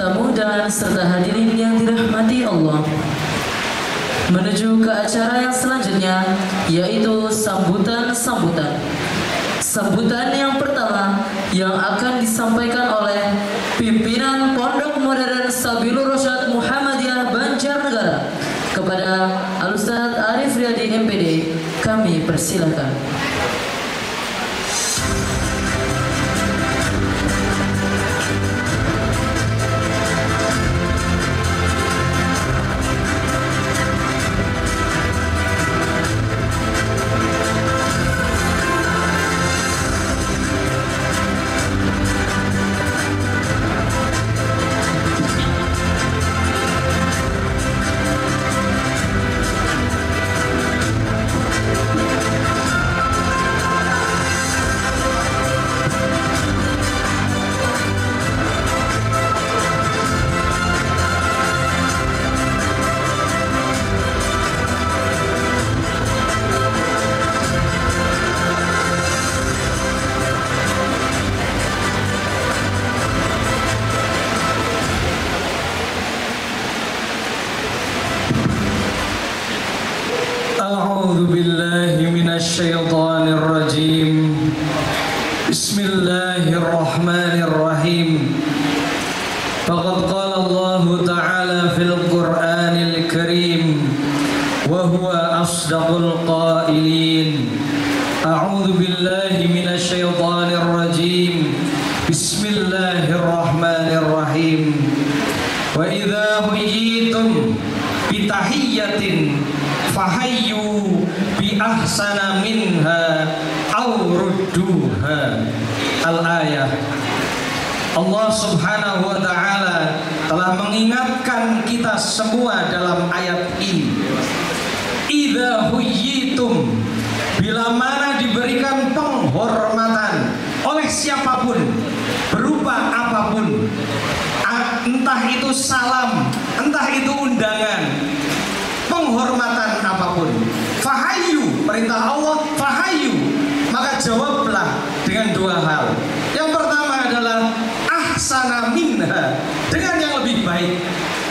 tamu dan serta hadirin yang dirahmati Allah, menuju ke acara yang selanjutnya, yaitu sambutan yang pertama yang akan disampaikan oleh pimpinan Pondok Modern Sabilur Rasyad Muhammadiyah Banjarnegara kepada Al-Ustaz Arif Riyadi MPD. Kami persilahkan. أعوذ بالله من الشيطان الرجيم. بسم الله الرحمن الرحيم. فقد قال الله تعالى في القرآن الكريم وهو أصدق القائلين. أعوذ بالله من الشيطان الرجيم. بسم الله الرحمن الرحيم. وإذا حييتم بتحية fahayyu bi ahsana minha aw rudduha. Al-ayah. Allah Subhanahu wa taala telah mengingatkan kita semua dalam ayat ini. Idza huyyitum, bila mana diberikan penghormatan oleh siapapun, berupa apapun, entah itu salam, entah itu undangan, penghormatan apapun, fahayu, perintah Allah, fahayu, maka jawablah dengan dua hal. Yang pertama adalah ahsana minha, dengan yang lebih baik.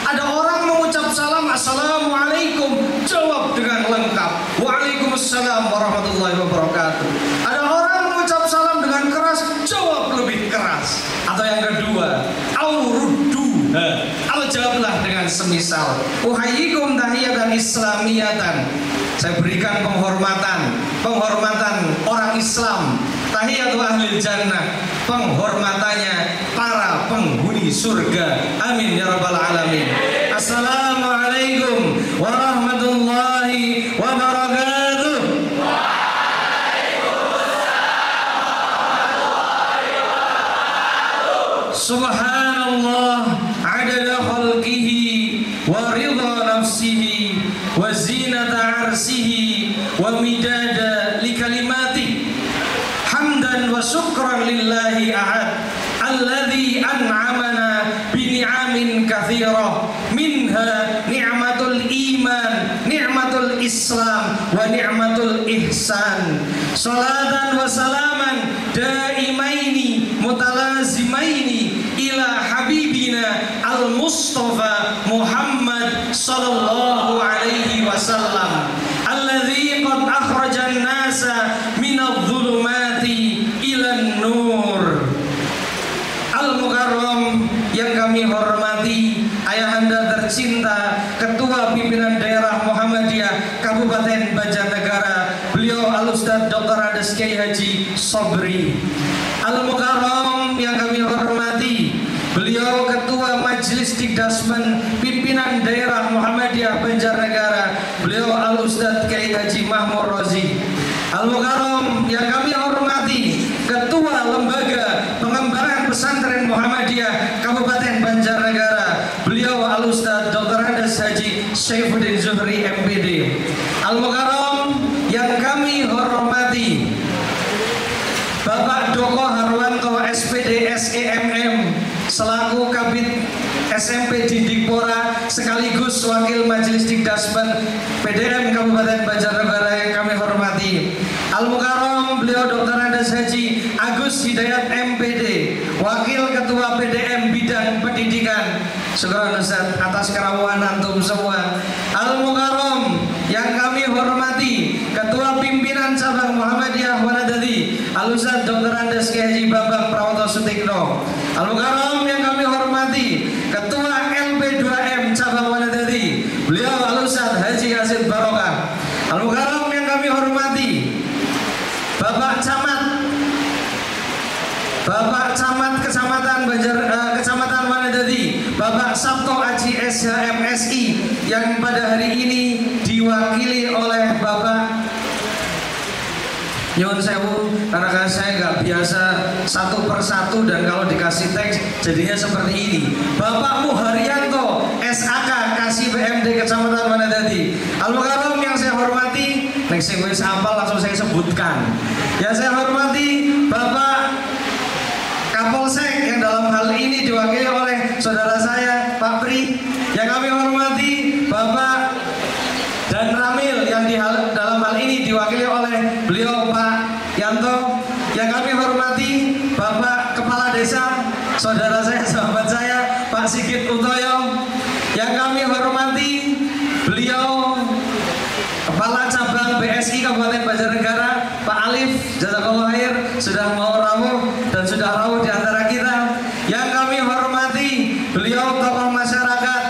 Ada orang mengucap salam, assalamualaikum, jawab dengan lengkap, waalaikumsalam warahmatullahi wabarakatuh. Ada orang mengucap salam dengan keras, jawab lebih keras. Atau yang kedua, aurudduha, jawablah dengan semisal, uhayyikum tahiyatan islamiyatan, saya berikan penghormatan orang Islam, tahiyatu ahlil jannah, penghormatannya para penghuni surga. Amin ya rabbal alamin. Assalamualaikum warahmatullahi wabarakatuh. Subhanallah adada khalqihi wa ridha nafsihi wa zinata arsihi wa midada likalimati, hamdan wa syukran lillahi ahad alladhi an'amana bini'amin kathirah, minha ni'matul iman, ni'matul islam, wa ni'matul ihsan. Salatan wa salaman daimaini mutalazimaini ila habibina al-Mustafa Muhammad sallallahu alaihi wasallam alladzi qad akhrajan nasa minadh-dhulumati ilan nur. Al-Mukarram yang kami hormati, ayahanda tercinta Ketua Pimpinan Daerah Muhammadiyah Kabupaten Banjarnegara, beliau Al-Ustaz Dr. Ades Kyai Haji Sobri. Al-Mukarram yang kami hormati, beliau Ketua Majelis Dikdasmen Pimpinan Daerah Muhammadiyah Banjarnegara, beliau Al-Ustaz Kyai Haji Mahmud Rozi. Al-Mukarram yang kami hormati, Ketua Lembaga Pengembangan Pesantren Muhammadiyah Kabupaten Banjarnegara, beliau Al-Ustaz Dr. Ades Haji Syaifuddin Zuhri MPD. Al-Mukarram yang kami hormati, Bapak Doko Harwanto SPD SEMM selaku Kabid SMP di Dikpora sekaligus Wakil Majelis Dikdasmen PDM Kabupaten Banjarnegara yang kami hormati. Al-Mukarram beliau Dr. Ades Haji Agus Hidayat MPD, Wakil Ketua PDM Bidang Pendidikan Syukran Ustaz atas kerawanan antum semua. Al-Mukarram yang kami hormati Ketua Pimpinan Cabang Muhammadiyah Wanadadi Al-Ustaz Dr. Andes Kiai Haji Bambang Prawoto Sutikno. Al-Mukarram yang kami hormati Ketua LP2M Cabang Wanadadi beliau Al-Ustaz Haji Hasid Barokah. Al-Mukarram yang kami hormati Bapak Camat Kecamatan Wanadadi Bapak Sabto Aji SHMSI yang pada hari ini diwakili oleh Bapak Nyuwun sewu, karena saya nggak biasa satu persatu dan kalau dikasih teks jadinya seperti ini. Bapak Muharyanto SAK Kasih BMD Kecamatan Wanadadi. Al-Mukarram yang saya hormati, next wis apal langsung saya sebutkan. Yang saya hormati Bapak Kapolsek yang dalam hal ini diwakili oleh saudara saya Pak Pri. Yang kami hormati Bapak dan Ramil yang dalam hal ini diwakili oleh beliau Pak Yanto. Yang kami hormati Bapak Kepala Desa, saudara saya, sahabat saya Pak Sigit Utoyo. Yang kami hormati beliau Kepala Cabang BSI Kabupaten Banjarnegara Pak Alif, jazakallahu khair, sudah mau rawuh dan sudah rawuh di antara kita. Yang kami hormati beliau tokoh masyarakat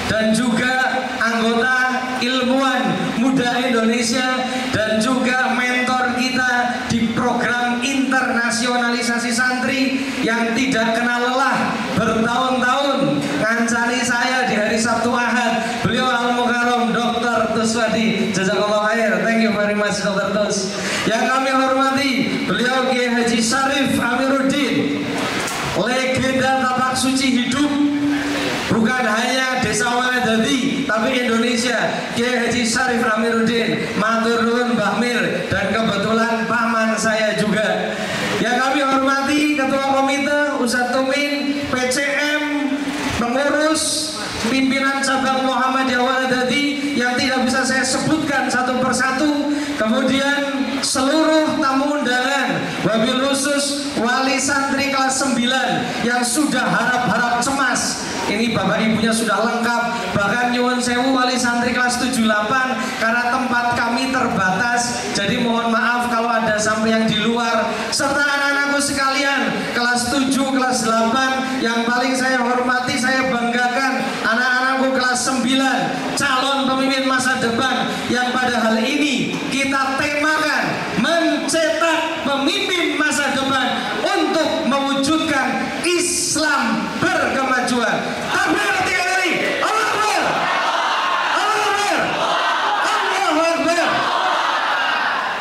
dan juga anggota ilmuwan muda Indonesia dan juga mentor kita di program internasionalisasi santri yang tidak kenal lelah bertahun-tahun ngancani saya di hari Sabtu Ahad. Beliau Al-Mukarram Dr. Tuswadi, jazakallahu khair, thank you very much Dr. Tus. Yang kami hormati beliau Kiai Haji Syarif Amiruddin, legenda tapak suci hidup bukan hanya Desa Wanadadi tapi Indonesia, Kiai Haji Syarif Amiruddin, matur nuwun Mbah Mir, dan kebetulan paman saya juga. Yang kami hormati Ketua Komite Ustadz Tumin, PCM, pengurus pimpinan cabang Muhammadiyah Wanadadi yang tidak bisa saya sebutkan satu persatu. Kemudian seluruh tamu undangan, wabil khusus wali santri kelas 9 yang sudah harap-harap cemas. Ini bapak ibunya sudah lengkap. Bahkan nyuwun sewu wali santri kelas 78 karena tempat kami terbatas. Jadi mohon maaf kalau ada sampai yang di luar. Serta anak-anakku sekalian kelas 7, kelas 8 yang paling saya hormati, saya banggakan anak-anakku kelas 9 calon pemimpin masa depan yang pada hal ini kita temakan mencetak pemimpin masa depan untuk mewujudkan Islam berkemajuan. Takbir 3 kali. Allahu Akbar. Allahu Akbar. Allahu Akbar.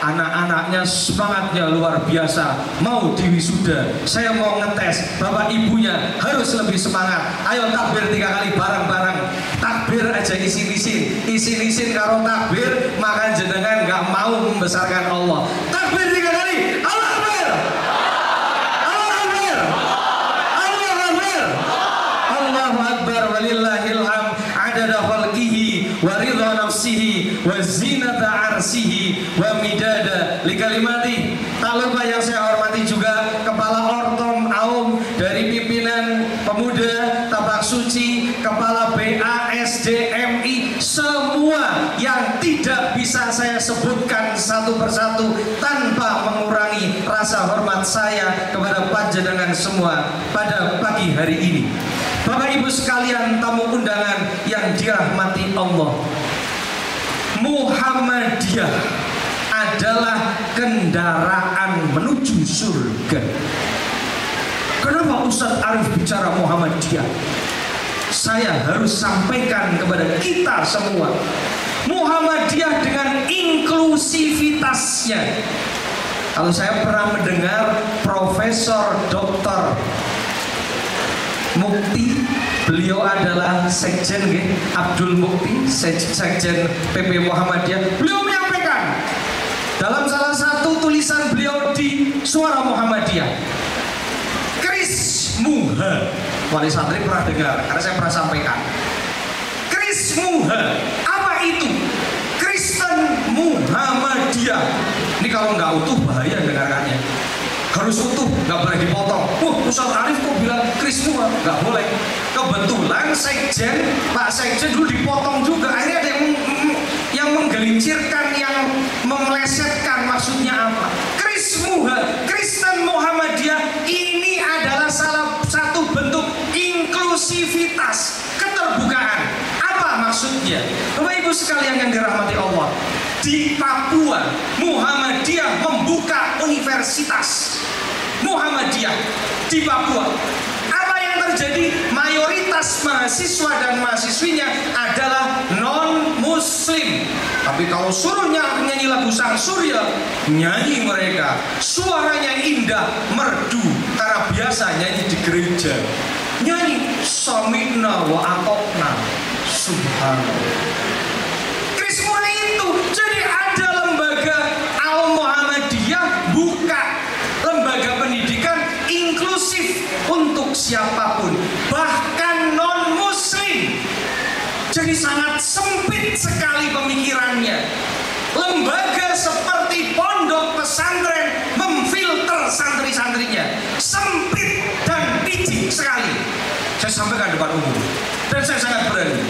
Anak-anaknya semangatnya luar biasa. Mau diwisuda, saya mau ngetes. Bapak ibunya harus lebih semangat. Ayo takbir 3 kali bareng-bareng. Takbir aja isin-isin karo takbir, maka jenengan nggak mau membesarkan Allah. Takbir 3 kali. Allahu Akbar. Allahu Akbar. Allahu Akbar. Allahu Akbar walillahil hamd adada khalqihi wa ridha nafsihi wa zinata arsihi wa midada likalimati. Tak lupa yang saya hormati juga Kepala Ortom Aum dari pimpinan pemuda Tabak Suci, Kepala BASDMI, semua yang tidak bisa saya sebutkan satu persatu tanpa mengurangi rasa hormat saya kepada panjenengan semua pada pagi hari ini. Bapak Ibu sekalian, tamu undangan yang dirahmati Allah, Muhammadiyah adalah kendaraan menuju surga. Kenapa Ustadz Arif bicara Muhammadiyah? Saya harus sampaikan kepada kita semua, Muhammadiyah dengan inklusivitasnya. Kalau saya pernah mendengar Profesor Dr. Mukti, beliau adalah Sekjen Abdul Mukti, Sekjen PP Muhammadiyah. Beliau menyampaikan dalam salah satu tulisan beliau di Suara Muhammadiyah, Krismuha, wali santri pernah dengar karena saya pernah sampaikan. Krismuha, apa itu? Kristen Muhammadiyah. Ini kalau nggak utuh bahaya dengarkannya. Harus utuh, nggak boleh dipotong. Ustadz Arif kok bilang Krismuha? Nggak boleh. kebetulan Sekjen, Pak Sekjen dulu dipotong juga. Akhirnya ada yang menggelincirkan, yang memelesetkan. Maksudnya apa? Kristen Muhammadiyah ini adalah salah satu bentuk inklusivitas, keterbukaan. Apa maksudnya? Bapak Ibu sekalian yang dirahmati Allah, di Papua Muhammadiyah membuka universitas Muhammadiyah di Papua. Apa yang terjadi? Mayoritas mahasiswa dan mahasiswinya adalah non-muslim. Tapi kalau suruh nyanyi lagu Sang Surya, nyanyi mereka. Suaranya indah, merdu, karena biasa nyanyi di gereja. Nyanyi Sami'na wa atokna. Subhanallah. Semua itu. Jadi ada lembaga Al-Muhammadiyah buka lembaga pendidikan inklusif untuk siapapun, bahkan non-muslim. Jadi sangat sempit sekali pemikirannya. Lembaga seperti pondok pesantren memfilter santri-santrinya, sempit dan picik sekali. Saya sampaikan depan umum dan saya sangat berani.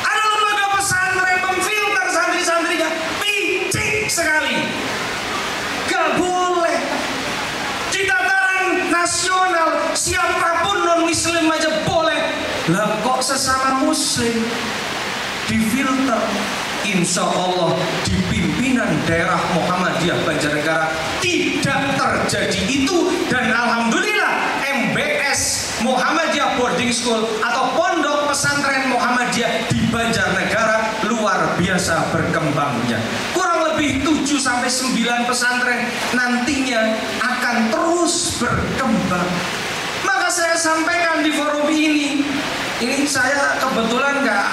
Ada lembaga pesantren memfilter santri-santrinya, picik sekali. Gak boleh. Di tataran nasional siapapun non-muslim aja boleh. Lah kok sesama muslim difilter? Insya Allah di pimpinan daerah Muhammadiyah Banjarnegara tidak terjadi itu. Dan alhamdulillah MBS Muhammadiyah Boarding School atau Pondok Pesantren Muhammadiyah di Banjarnegara luar biasa berkembangnya. Kurang lebih 7-9 pesantren nantinya akan terus berkembang. Maka saya sampaikan di forum ini saya kebetulan nggak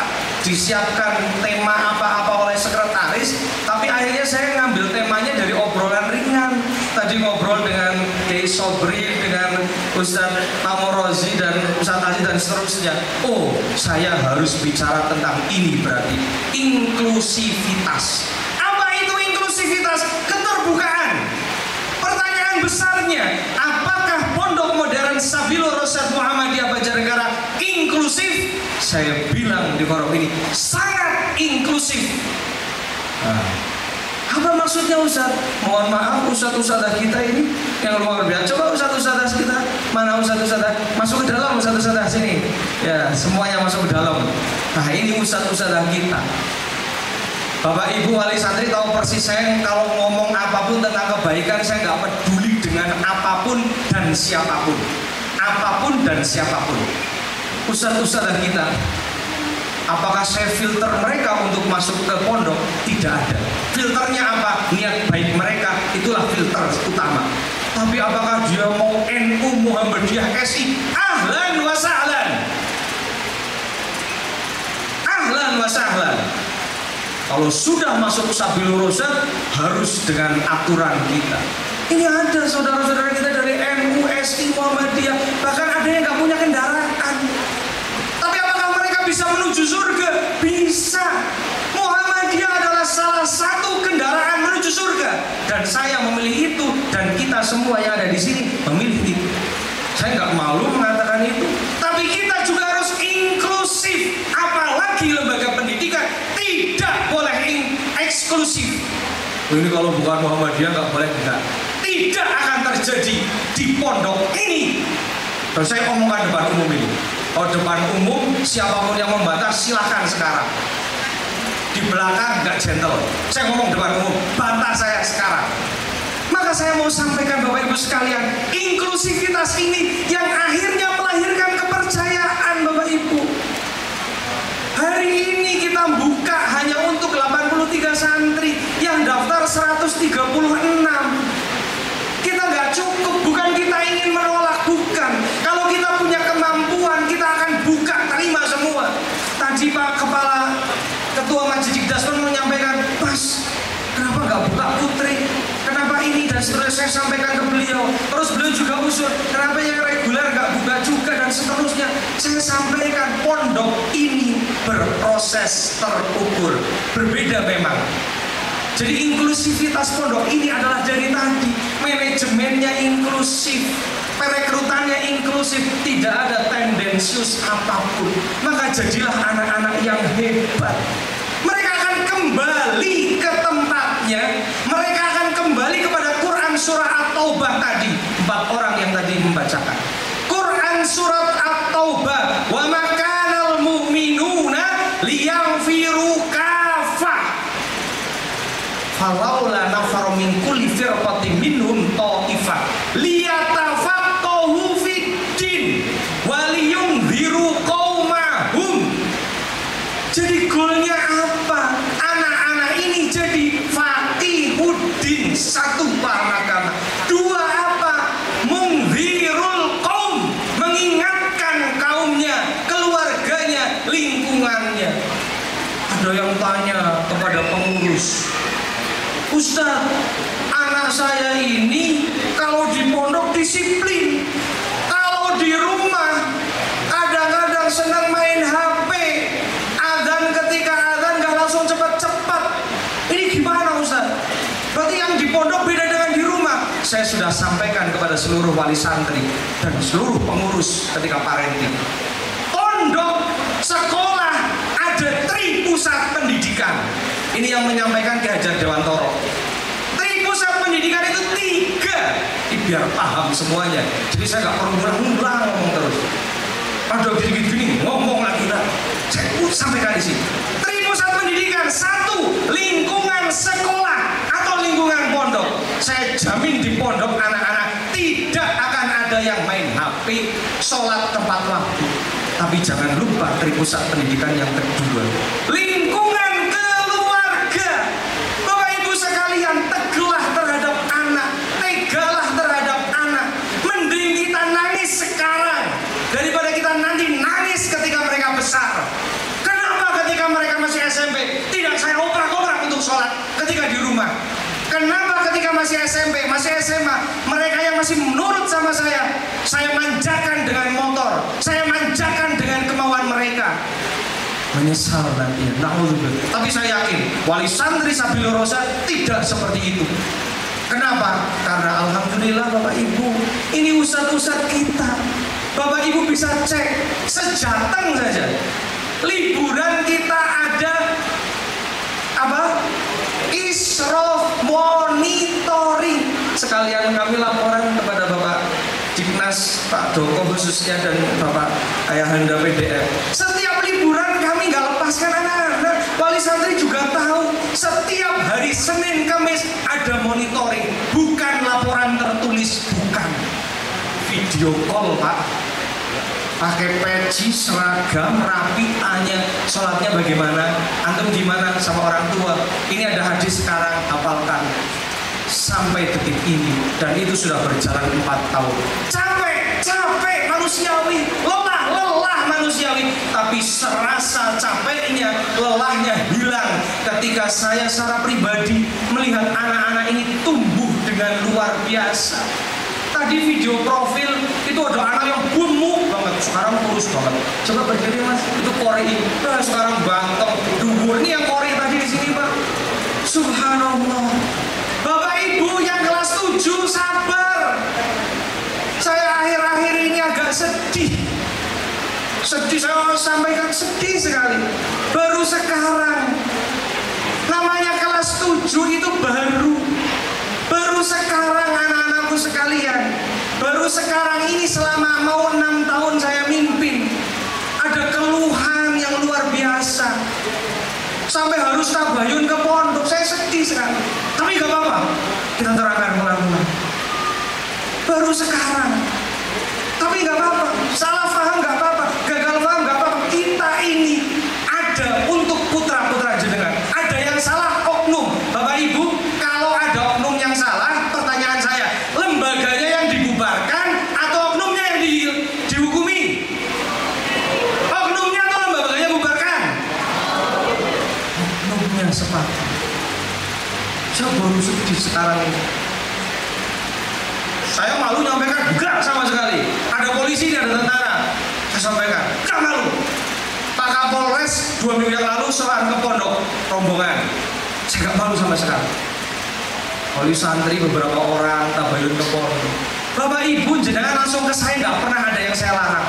disiapkan tema apa-apa oleh sekretaris, tapi akhirnya saya ngambil temanya dari obrolan ringan. Tadi ngobrol dengan Kiai Sobri, dengan Ustadz Amorozi dan Ustadz Aziz dan seterusnya. Oh, saya harus bicara tentang ini, berarti inklusivitas. Apa itu inklusivitas? Keterbukaan. Pertanyaan besarnya, apakah Pondok Modern Sabilur Rasyad Muhammadiyah Banjarnegara inklusif? Saya bilang di forum ini sangat inklusif. Apa maksudnya Ustaz? Mohon maaf Ustaz-Ustazah kita ini yang luar biasa. Coba Ustaz-Ustazah kita, mana Ustaz-Ustazah? Masuk ke dalam Ustaz-Ustazah sini. Ya, semuanya masuk ke dalam. Nah, ini Ustaz-Ustazah kita. Bapak Ibu wali santri tahu persis saya kalau ngomong apapun tentang kebaikan, saya nggak peduli dengan apapun dan siapapun. Apapun dan siapapun. Ustaz-Ustazah kita, apakah saya filter mereka untuk masuk ke pondok? Tidak ada. Filternya apa? Niat baik mereka, itulah filter utama. Tapi apakah dia mau NU Muhammadiyah SI? Ahlan wa sahlan. Ahlan wa sahlan. Kalau sudah masuk Sabilur Rasyad harus dengan aturan kita. Ini ada saudara-saudara kita dari NU, SI, Muhammadiyah, bahkan ada yang nggak punya kendaraan. Tapi apakah mereka bisa menuju surga? Bisa. Muhammadiyah adalah salah satu kendaraan menuju surga. Dan saya memilih itu, dan kita semua yang ada di sini memilih itu. Saya nggak malu mengatakan itu. Tapi kita juga harus inklusif. Apalagi lembaga pendidikan tidak boleh eksklusif. Ini kalau bukan Muhammadiyah nggak boleh enggak. Tidak akan terjadi di pondok ini. Dan saya omongkan depan umum ini. Kalau depan umum siapapun yang membantah silahkan sekarang. Di belakang nggak gentle. Saya ngomong depan umum, bantah saya sekarang. Maka saya mau sampaikan Bapak Ibu sekalian, inklusivitas ini yang akhirnya melahirkan kepercayaan Bapak Ibu. Hari ini kita buka hanya untuk 83 santri yang daftar 136. Kita nggak cukup, bukan kita ingin menolak, bukan. Kalau kita punya kemampuan, kita akan buka, terima semua. Tadi Pak Kepala Ketua Majelis Dikdas pun menyampaikan, Mas, kenapa nggak buka putri? Kenapa ini? Dan seterusnya saya sampaikan ke beliau. Terus beliau juga usul, kenapa yang reguler nggak buka juga dan seterusnya. Saya sampaikan, pondok ini berproses terukur, berbeda memang. Jadi inklusivitas pondok ini adalah dari tadi, manajemennya inklusif, perekrutannya inklusif, tidak ada tendensius apapun. Maka jadilah anak-anak yang hebat. Mereka akan kembali ke tempatnya. Mereka akan kembali kepada Quran surah At-Taubah tadi. 4 orang yang tadi membacakan Quran surat At-Taubah. Wa makanal mu'minuna liyanfiru kafah falaula nafar min kulli firqatin minhum ta'ifah liyatafaqahu fiddin waliyunziru qaumahum. Jadi goalnya apa? Anak-anak ini jadi faqihuddin, 1 paham agama, 2 apa? Munzirul qaum, mengingatkan kaumnya, keluarganya, lingkungannya. Ada yang tanya kepada pengurus, Ustaz, anak saya ini kalau di pondok disiplin, kalau di rumah kadang-kadang senang main HP, adzan ketika adzan nggak langsung cepat-cepat. Ini gimana Ustaz? Berarti yang di pondok beda dengan di rumah. Saya sudah sampaikan kepada seluruh wali santri dan seluruh pengurus ketika parenting. Pondok, sekolah, ada tri pusat pendidikan. Ini yang menyampaikan Ki Hajar Dewantoro. Tri pusat pendidikan itu 3. Biar paham semuanya. Jadi saya nggak perlu ngulang ngomong terus. Ada gini-gini ngomong lagi lah. Saya sampaikan di sini. Tri pusat pendidikan 1, lingkungan sekolah atau lingkungan pondok. Saya jamin di pondok anak-anak tidak akan ada yang main HP, sholat tepat waktu. Tapi jangan lupa tri pusat pendidikan yang kedua, lingkungan keluarga. Bapak Ibu sekalian, teguhlah terhadap anak, tegalah terhadap anak. Mending kita nangis sekarang daripada kita nanti nangis ketika mereka besar. Kenapa ketika mereka masih SMP tidak saya obrak-obrak untuk sholat ketika di rumah? Kenapa ketika masih SMP, masih SMA, mereka yang masih menurut sama saya manjakan dengan motor, saya manjakan dengan kemauan mereka. Menyesal nanti, na'udzubillah. Tapi saya yakin wali santri Sabilur Rasyad tidak seperti itu. Kenapa? Karena alhamdulillah Bapak Ibu, ini ustadz-ustadz kita. Bapak Ibu bisa cek sejateng saja. Liburan kita ada apa? Isrof monitoring. Sekalian kami laporan kepada Bapak Dignas, Pak Doko khususnya, dan Bapak Ayahanda PDM. Setiap liburan kami nggak lepaskan anak-anak. Wali santri juga tahu setiap hari Senin Kamis ada monitoring. Bukan laporan tertulis, bukan. Video call Pak. Pakai peci, seragam, rapi, tanya sholatnya bagaimana, antum gimana sama orang tua. Ini ada hadis sekarang, hafalkan. Sampai detik ini, dan itu sudah berjalan 4 tahun. Capek manusiawi, lelah manusiawi. Tapi serasa capeknya, lelahnya hilang ketika saya secara pribadi melihat anak-anak ini tumbuh dengan luar biasa. Tadi video profil itu ada anak yang gemuk banget, sekarang kurus banget. Coba berdiri Mas, itu kori. Nah, sekarang banteng, duhur. Ini yang kori tadi di sini Pak. Subhanallah. Bapak Ibu yang kelas 7 sabar. Saya akhir-akhir ini agak sedih. Saya sampaikan sedih sekali. Baru sekarang. Namanya kelas 7 itu baru sekarang anak-anakku sekalian, baru sekarang ini selama mau 6 tahun saya mimpin, ada keluhan yang luar biasa sampai harus tabayun ke pondok. Saya sedih sekali, tapi gak apa-apa, kita terangkan pelan-pelan. Baru sekarang, tapi gak apa-apa, salah paham gak apa-apa, gagal paham gak apa-apa. Kita ini ada untuk putra-putra jenengan. Ada yang salah oknum, Bapak Ibu. Kalau ada oknum yang salah, pertanyaan saya, lembaganya yang dibubarkan atau oknumnya yang dihukumi? Oknumnya atau lembaganya bubarkan? Oknumnya sepakat. Saya baru sedih sekarang ini. Saya malu nyampaikan, enggak sama sekali. Ada polisi dan ada tentara. Saya sampaikan, enggak malu. Pak Kapolres 2 minggu yang lalu soal ke pondok rombongan. Saya enggak malu sama sekali. Wali santri beberapa orang tabayun ke pondok. Bapak Ibu jenengan langsung ke saya, nggak pernah ada yang saya larang.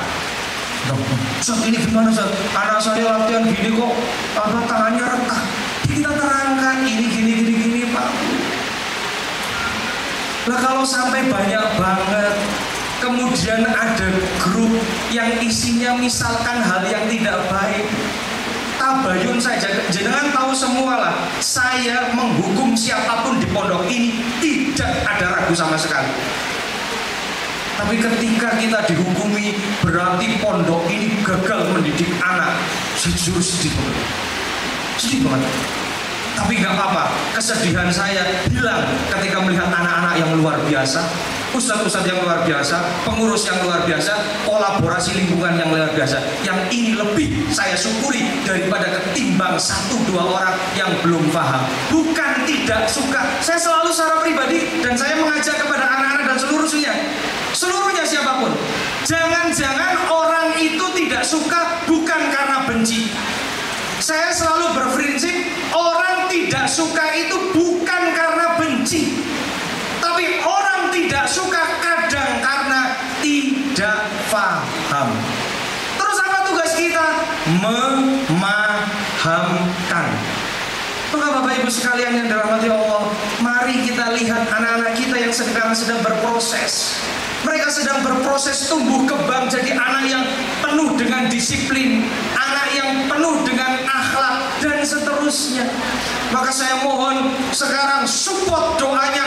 Ustaz ini gimana Ustaz? Anak saya latihan gini kok tangannya retak. Kita terangkan ini gini Pak. Nah kalau sampai banyak banget, kemudian ada grup yang isinya misalkan hal yang tidak baik, tabayun saja, jenengan tahu semua lah. Saya menghukum siapapun di pondok ini tidak ada ragu sama sekali. Tapi ketika kita dihukumi berarti pondok ini gagal mendidik anak, jujur sedih banget. Tapi nggak apa-apa, kesedihan saya hilang ketika melihat anak-anak yang luar biasa, ustadz-ustadz yang luar biasa, pengurus yang luar biasa, kolaborasi lingkungan yang luar biasa. Yang ini lebih saya syukuri daripada ketimbang 1-2 orang yang belum paham. Bukan tidak suka, saya selalu secara pribadi dan saya mengajak kepada anak-anak dan seluruhnya siapapun, jangan-jangan orang itu tidak suka bukan karena benci. Saya selalu berprinsip orang tidak suka itu bukan karena benci, tapi orang tidak suka kadang karena tidak paham. Terus apa tugas kita? Memahamkan. Maka Bapak Ibu sekalian yang dirahmati Allah, mari kita lihat anak-anak kita yang sekarang sedang berproses. Mereka sedang berproses tumbuh kembang jadi anak yang penuh dengan disiplin, anak yang penuh dengan akhlak dan seterusnya. Maka saya mohon sekarang support doanya,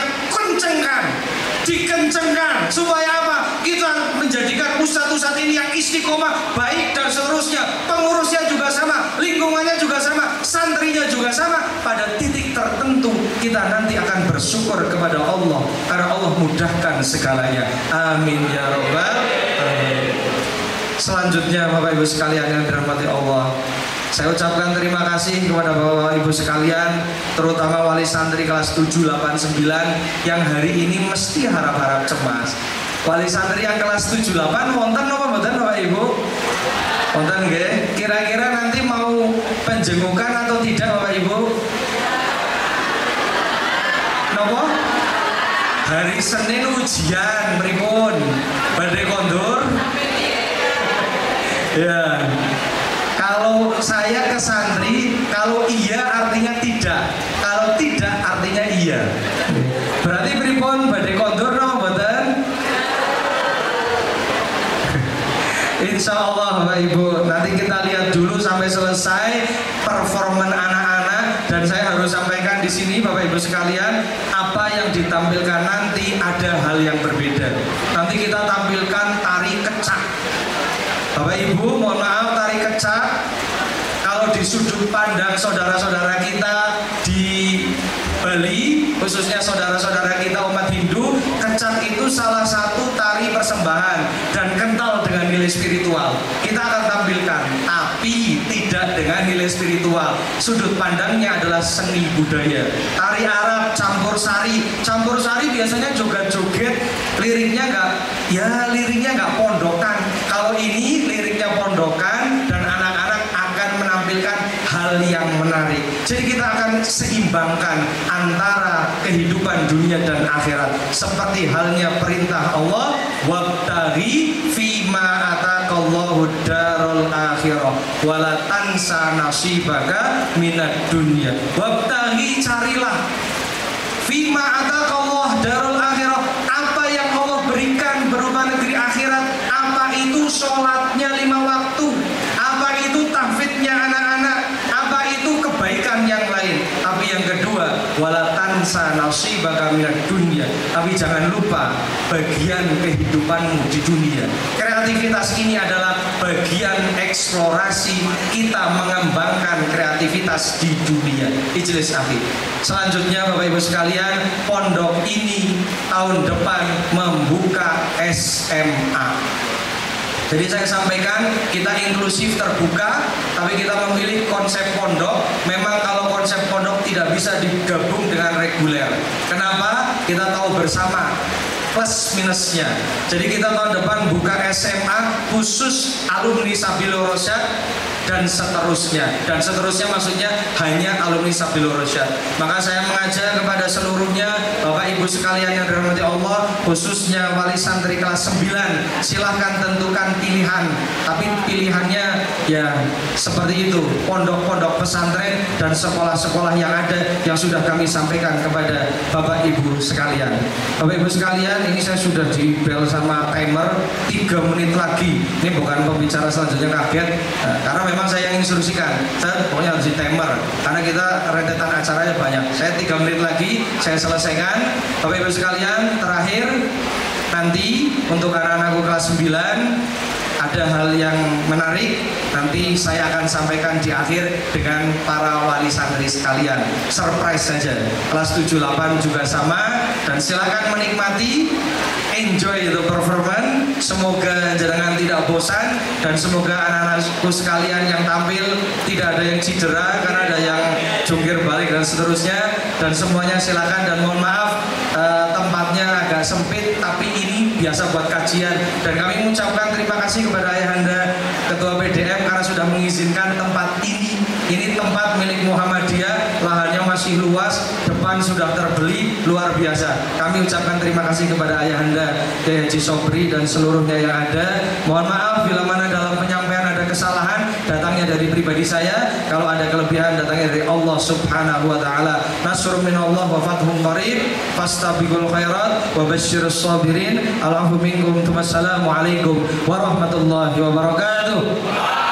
dikencengkan supaya apa? Kita menjadikan ustadz-ustadz ini yang istiqomah, baik dan seterusnya. Pengurusnya juga sama, lingkungannya juga sama, santrinya juga sama. Pada titik tertentu kita nanti akan bersyukur kepada Allah karena Allah mudahkan segalanya. Amin ya robbal alamin. Selanjutnya Bapak Ibu sekalian yang dirahmati Allah, saya ucapkan terima kasih kepada Bapak Ibu sekalian, terutama wali santri kelas 789 yang hari ini mesti harap-harap cemas. Wali santri yang kelas 78 wonten apa mboten Bapak Ibu? Wonten nggih? Kira-kira nanti mau penjengukan atau tidak Bapak Ibu? Napa? Hari Senin ujian pripun? Badhe kondur? Ya. Kalau saya ke santri, kalau iya artinya tidak, kalau tidak artinya iya. Berarti pripun badhe kondur napa mboten? Insya Allah Bapak Ibu, nanti kita lihat dulu sampai selesai performan anak-anak. Dan saya harus sampaikan di sini Bapak Ibu sekalian, apa yang ditampilkan nanti ada hal yang berbeda. Nanti kita tampilkan tari kecak. Bapak Ibu mohon maaf, tari kecak kalau di sudut pandang saudara-saudara kita di Bali, khususnya saudara-saudara kita umat Hindu, kecak itu salah satu tari persembahan dan kental dengan nilai spiritual. Kita akan tampilkan, tapi tidak dengan nilai spiritual. Sudut pandangnya adalah seni budaya. Tari Arab campur sari biasanya joget-joget, liriknya nggak pondokan. Kalau ini liriknya pondokan dan anak-anak akan menampilkan hal yang menarik. Jadi kita akan seimbangkan antara kehidupan dunia dan akhirat, seperti halnya perintah Allah, wabtaghi fima ataqallahu darul akhirah wala tansa nasibaka minad dunya. Wabtaghi, carilah, fima ataqallahu darul akhirah, apa yang Allah berikan berupa negeri akhirat. Apa itu sholatnya 5 waktu, apa itu tahfidnya anak-anak, apa itu kebaikan yang lain. Tapi yang kedua, wala tansa nasibaka minad dunya, tapi jangan lupa bagian kehidupanmu di dunia. Kreativitas ini adalah bagian eksplorasi kita mengembangkan kreativitas di dunia. Ijlis akhir. Selanjutnya Bapak Ibu sekalian, pondok ini tahun depan membuka SMA. Jadi saya sampaikan kita inklusif terbuka, tapi kita memilih konsep pondok. Memang kalau konsep pondok tidak bisa digabung dengan reguler. Kenapa? Kita tahu bersama plus minusnya. Jadi kita tahun depan buka SMA khusus alumni Sabilur Rasyad dan seterusnya. Dan seterusnya maksudnya hanya alumni Sabilur Rasyad. Maka saya mengajak kepada seluruhnya Bapak Ibu sekalian yang dirahmati Allah, khususnya wali santri kelas 9, silahkan tentukan pilihan. Tapi pilihannya ya seperti itu, pondok-pondok pesantren dan sekolah-sekolah yang ada yang sudah kami sampaikan kepada Bapak Ibu sekalian. Bapak Ibu sekalian, ini saya sudah di bel sama timer 3 menit lagi. Ini bukan pembicara selanjutnya kaget, karena memang saya ingin instruksikan, saya pokoknya harus di timer karena kita rentetan acaranya banyak. Saya 3 menit lagi saya selesaikan. Bapak Ibu sekalian, terakhir nanti untuk anak-anakku kelas 9 ada hal yang menarik, nanti saya akan sampaikan di akhir dengan para wali santri sekalian. Surprise saja. Kelas 7-8 juga sama, dan silakan menikmati, enjoy the performance. Semoga jenengan tidak bosan, dan semoga anak-anakku sekalian yang tampil tidak ada yang cedera karena ada yang jungkir balik dan seterusnya. Dan semuanya silakan, dan mohon maaf tempatnya agak sempit, tapi ini biasa buat kajian. Dan kami mengucapkan terima kasih kepada Ayahanda Ketua PDM karena sudah mengizinkan tempat ini. Ini tempat milik Muhammadiyah, lahannya masih luas, depan sudah terbeli, luar biasa. Kami ucapkan terima kasih kepada Ayahanda Kiai Haji Sobri dan seluruhnya yang ada. Mohon maaf bila mana dalam penyampaian ada kesalahan, datangnya dari pribadi saya. Kalau ada kelebihan, datangnya dari Allah Subhanahu wa taala. Nasrun minallah wa fathun qarib, fastabiqul khairat wa basyirus sabirin. Allahu minkum. Wassalamualaikum warahmatullahi wabarakatuh.